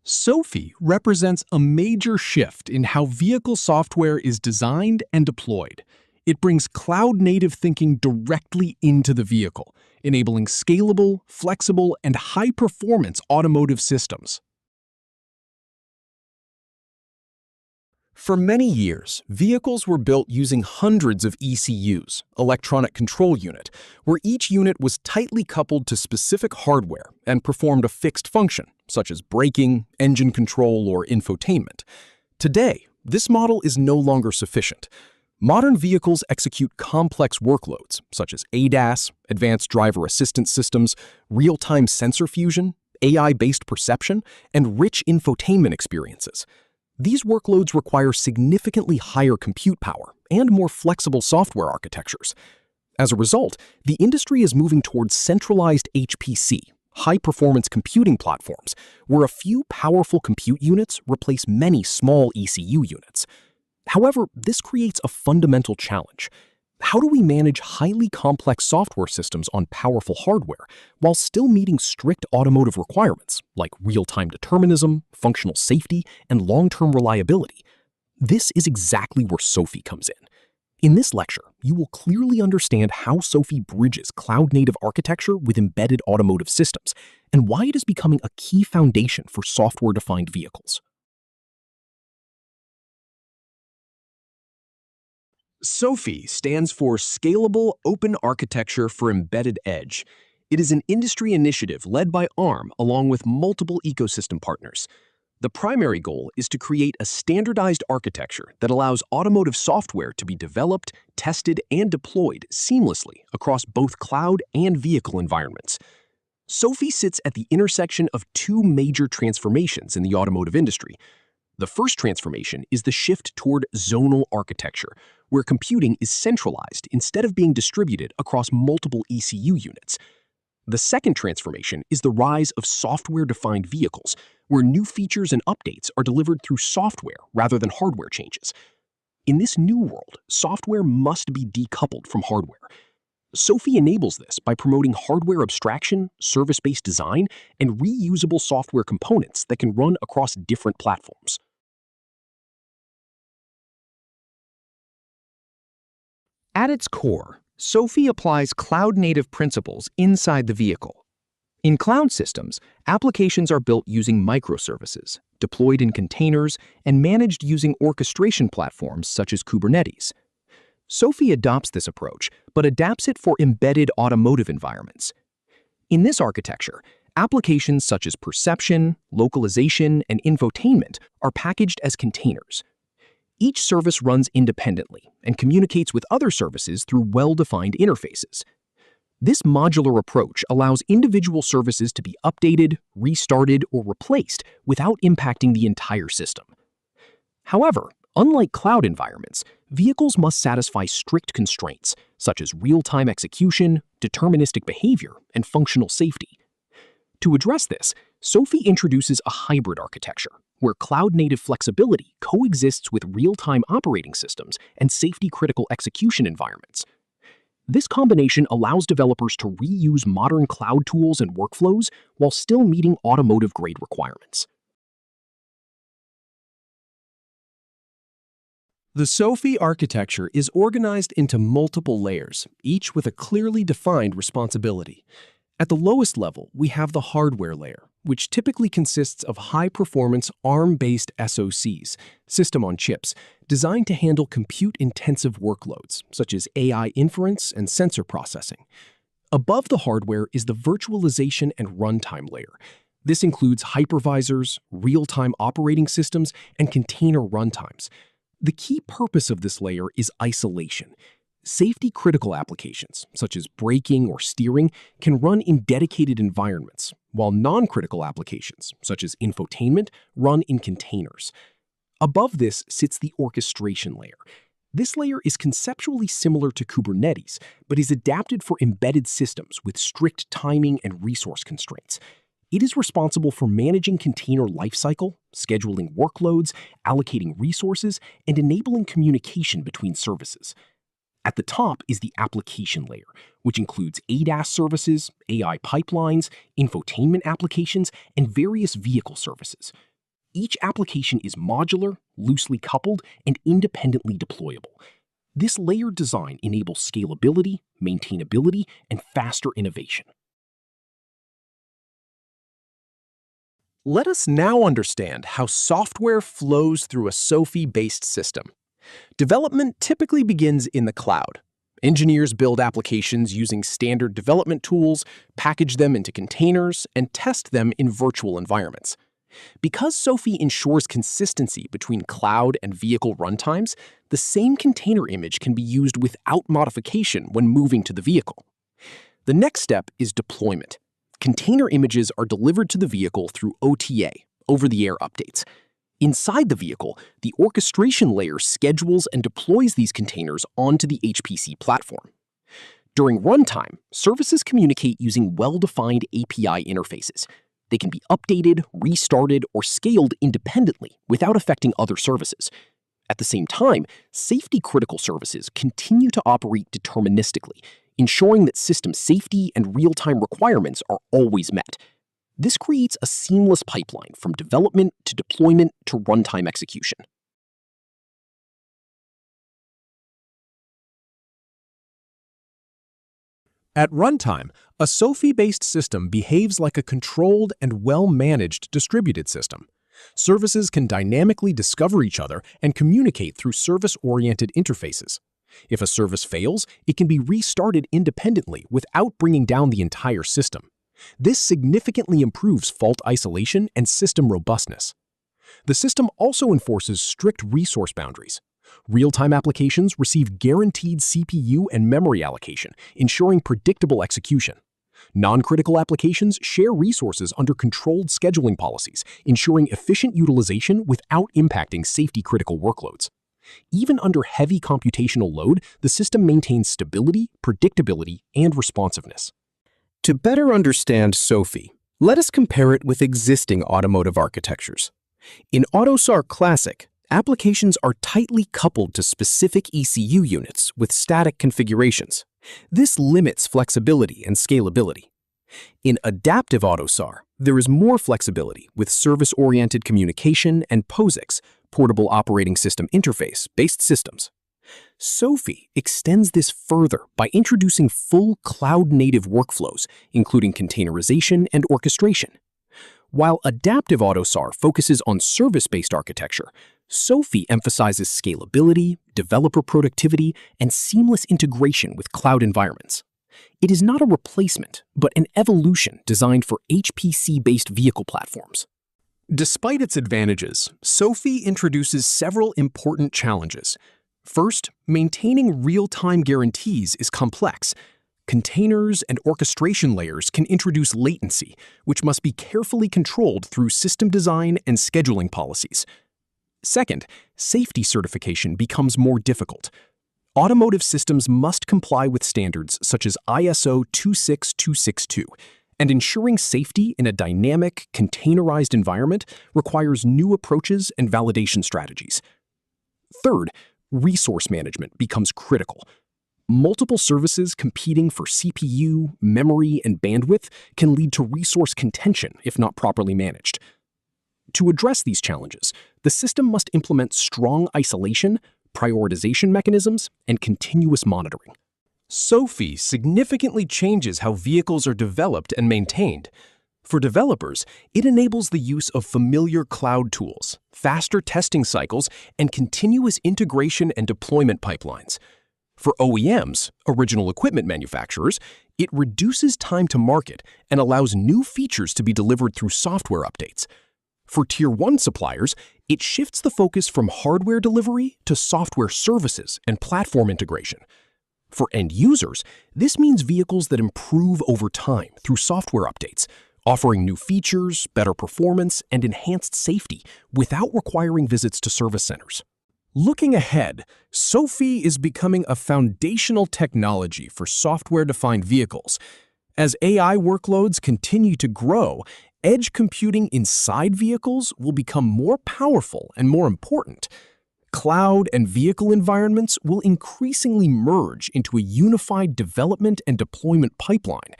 SOAFEE represents a major shift in how vehicle software is designed and deployed. It brings cloud-native thinking directly into the vehicle, enabling scalable, flexible, and high-performance automotive systems. For many years, vehicles were built using hundreds of ECUs, electronic control unit, where each unit was tightly coupled to specific hardware and performed a fixed function, such as braking, engine control, or infotainment. Today, this model is no longer sufficient. Modern vehicles execute complex workloads, such as ADAS, advanced driver assistance systems, real-time sensor fusion, AI-based perception, and rich infotainment experiences. These workloads require significantly higher compute power and more flexible software architectures. As a result, the industry is moving towards centralized HPC, high-performance computing platforms, where a few powerful compute units replace many small ECU units. However, this creates a fundamental challenge. How do we manage highly complex software systems on powerful hardware while still meeting strict automotive requirements like real-time determinism, functional safety, and long-term reliability? This is exactly where SOAFEE comes in. In this lecture, you will clearly understand how SOAFEE bridges cloud-native architecture with embedded automotive systems and why it is becoming a key foundation for software-defined vehicles. SOAFEE stands for Scalable Open Architecture for Embedded Edge. It is an industry initiative led by ARM along with multiple ecosystem partners. The primary goal is to create a standardized architecture that allows automotive software to be developed, tested, and deployed seamlessly across both cloud and vehicle environments. SOAFEE sits at the intersection of two major transformations in the automotive industry. The first transformation is the shift toward zonal architecture, where computing is centralized instead of being distributed across multiple ECU units. The second transformation is the rise of software-defined vehicles, where new features and updates are delivered through software rather than hardware changes. In this new world, software must be decoupled from hardware. SOAFEE enables this by promoting hardware abstraction, service-based design, and reusable software components that can run across different platforms. At its core, SOAFEE applies cloud-native principles inside the vehicle. In cloud systems, applications are built using microservices, deployed in containers, and managed using orchestration platforms such as Kubernetes. SOAFEE adopts this approach, but adapts it for embedded automotive environments. In this architecture, applications such as perception, localization, and infotainment are packaged as containers. Each service runs independently and communicates with other services through well-defined interfaces. This modular approach allows individual services to be updated, restarted, or replaced without impacting the entire system. However, unlike cloud environments, vehicles must satisfy strict constraints, such as real-time execution, deterministic behavior, and functional safety. To address this, SOAFEE introduces a hybrid architecture, where cloud-native flexibility coexists with real-time operating systems and safety-critical execution environments. This combination allows developers to reuse modern cloud tools and workflows while still meeting automotive-grade requirements. The SOAFEE architecture is organized into multiple layers, each with a clearly defined responsibility. At the lowest level, we have the hardware layer, which typically consists of high-performance ARM-based SoCs, system on chips, designed to handle compute-intensive workloads, such as AI inference and sensor processing. Above the hardware is the virtualization and runtime layer. This includes hypervisors, real-time operating systems, and container runtimes. The key purpose of this layer is isolation. Safety-critical applications, such as braking or steering, can run in dedicated environments, while non-critical applications, such as infotainment, run in containers. Above this sits the orchestration layer. This layer is conceptually similar to Kubernetes, but is adapted for embedded systems with strict timing and resource constraints. It is responsible for managing container lifecycle, scheduling workloads, allocating resources, and enabling communication between services. At the top is the application layer, which includes ADAS services, AI pipelines, infotainment applications, and various vehicle services. Each application is modular, loosely coupled, and independently deployable. This layered design enables scalability, maintainability, and faster innovation. Let us now understand how software flows through a SOAFEE-based system. Development typically begins in the cloud. Engineers build applications using standard development tools, package them into containers, and test them in virtual environments. Because SOAFEE ensures consistency between cloud and vehicle runtimes, the same container image can be used without modification when moving to the vehicle. The next step is deployment. Container images are delivered to the vehicle through OTA, over-the-air updates. Inside the vehicle, the orchestration layer schedules and deploys these containers onto the HPC platform. During runtime, services communicate using well-defined API interfaces. They can be updated, restarted, or scaled independently without affecting other services. At the same time, safety-critical services continue to operate deterministically, ensuring that system safety and real-time requirements are always met. This creates a seamless pipeline from development to deployment to runtime execution. At runtime, a SOAFEE-based system behaves like a controlled and well-managed distributed system. Services can dynamically discover each other and communicate through service-oriented interfaces. If a service fails, it can be restarted independently without bringing down the entire system. This significantly improves fault isolation and system robustness. The system also enforces strict resource boundaries. Real-time applications receive guaranteed CPU and memory allocation, ensuring predictable execution. Non-critical applications share resources under controlled scheduling policies, ensuring efficient utilization without impacting safety-critical workloads. Even under heavy computational load, the system maintains stability, predictability, and responsiveness. To better understand SOAFEE, let us compare it with existing automotive architectures. In AUTOSAR Classic, applications are tightly coupled to specific ECU units with static configurations. This limits flexibility and scalability. In Adaptive AUTOSAR, there is more flexibility with service-oriented communication and POSIX, Portable Operating System Interface-based systems. SOAFEE extends this further by introducing full cloud-native workflows, including containerization and orchestration. While Adaptive AUTOSAR focuses on service-based architecture, SOAFEE emphasizes scalability, developer productivity, and seamless integration with cloud environments. It is not a replacement, but an evolution designed for HPC-based vehicle platforms. Despite its advantages, SOAFEE introduces several important challenges. First, maintaining real-time guarantees is complex. Containers and orchestration layers can introduce latency, which must be carefully controlled through system design and scheduling policies. Second, safety certification becomes more difficult. Automotive systems must comply with standards such as ISO 26262, and ensuring safety in a dynamic, containerized environment requires new approaches and validation strategies. Third, resource management becomes critical. Multiple services competing for CPU, memory, and bandwidth can lead to resource contention if not properly managed. To address these challenges, the system must implement strong isolation, prioritization mechanisms, and continuous monitoring. SOAFEE significantly changes how vehicles are developed and maintained. For developers, it enables the use of familiar cloud tools, faster testing cycles, and continuous integration and deployment pipelines. For OEMs, original equipment manufacturers, it reduces time to market and allows new features to be delivered through software updates. For Tier 1 suppliers, it shifts the focus from hardware delivery to software services and platform integration. For end users, this means vehicles that improve over time through software updates, offering new features, better performance, and enhanced safety without requiring visits to service centers. Looking ahead, SOAFEE is becoming a foundational technology for software-defined vehicles. As AI workloads continue to grow, edge computing inside vehicles will become more powerful and more important. Cloud and vehicle environments will increasingly merge into a unified development and deployment pipeline.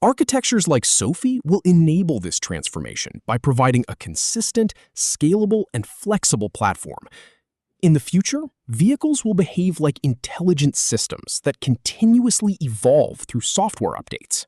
Architectures like SOAFEE will enable this transformation by providing a consistent, scalable, and flexible platform. In the future, vehicles will behave like intelligent systems that continuously evolve through software updates.